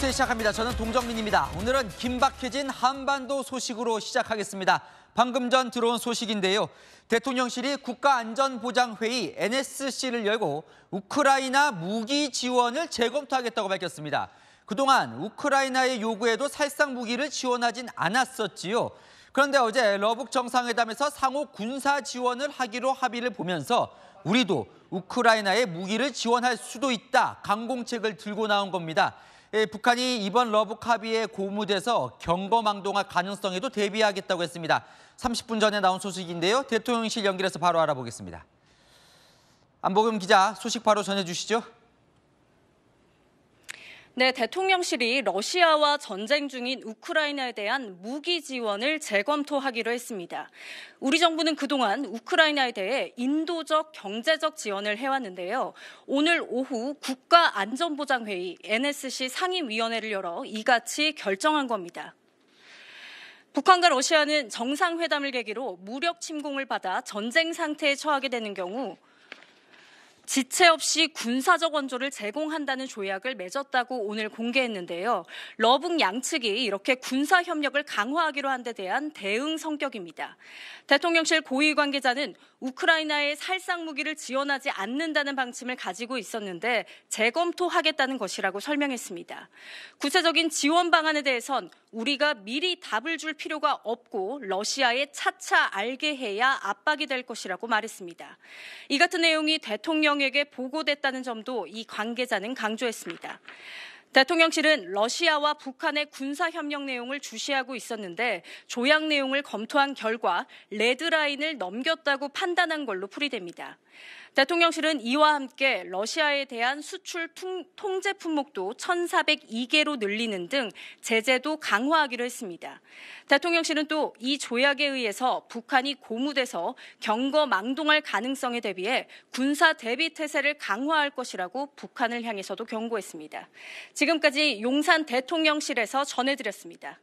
뉴스 시작합니다. 저는 동정민입니다. 오늘은 긴박해진 한반도 소식으로 시작하겠습니다. 방금 전 들어온 소식인데요. 대통령실이 국가안전보장회의 NSC를 열고 우크라이나 무기 지원을 재검토하겠다고 밝혔습니다. 그동안 우크라이나의 요구에도 살상 무기를 지원하진 않았었지요. 그런데 어제 러북 정상회담에서 상호 군사 지원을 하기로 합의를 보면서 우리도 우크라이나에 무기를 지원할 수도 있다, 강공책을 들고 나온 겁니다. 북한이 이번 러북 합의에 고무돼서 경거망동할 가능성에도 대비하겠다고 했습니다. 30분 전에 나온 소식인데요. 대통령실 연결해서 바로 알아보겠습니다. 안보금 기자, 소식 바로 전해주시죠. 네, 대통령실이 러시아와 전쟁 중인 우크라이나에 대한 무기 지원을 재검토하기로 했습니다. 우리 정부는 그동안 우크라이나에 대해 인도적, 경제적 지원을 해왔는데요. 오늘 오후 국가안전보장회의 NSC 상임위원회를 열어 이같이 결정한 겁니다. 북한과 러시아는 정상회담을 계기로 무력 침공을 받아 전쟁 상태에 처하게 되는 경우 지체 없이 군사적 원조를 제공한다는 조약을 맺었다고 오늘 공개했는데요. 러북 양측이 이렇게 군사 협력을 강화하기로 한 데 대한 대응 성격입니다. 대통령실 고위 관계자는 우크라이나에 살상 무기를 지원하지 않는다는 방침을 가지고 있었는데 재검토하겠다는 것이라고 설명했습니다. 구체적인 지원 방안에 대해선 우리가 미리 답을 줄 필요가 없고 러시아에 차차 알게 해야 압박이 될 것이라고 말했습니다. 이 같은 내용이 대통령에게 보고됐다는 점도 이 관계자는 강조했습니다. 대통령실은 러시아와 북한의 군사협력 내용을 주시하고 있었는데 조약 내용을 검토한 결과 레드라인을 넘겼다고 판단한 걸로 풀이됩니다. 대통령실은 이와 함께 러시아에 대한 수출 통제 품목도 1,402개로 늘리는 등 제재도 강화하기로 했습니다. 대통령실은 또 이 조약에 의해서 북한이 고무돼서 경거망동할 가능성에 대비해 군사 대비 태세를 강화할 것이라고 북한을 향해서도 경고했습니다. 지금까지 용산 대통령실에서 전해드렸습니다.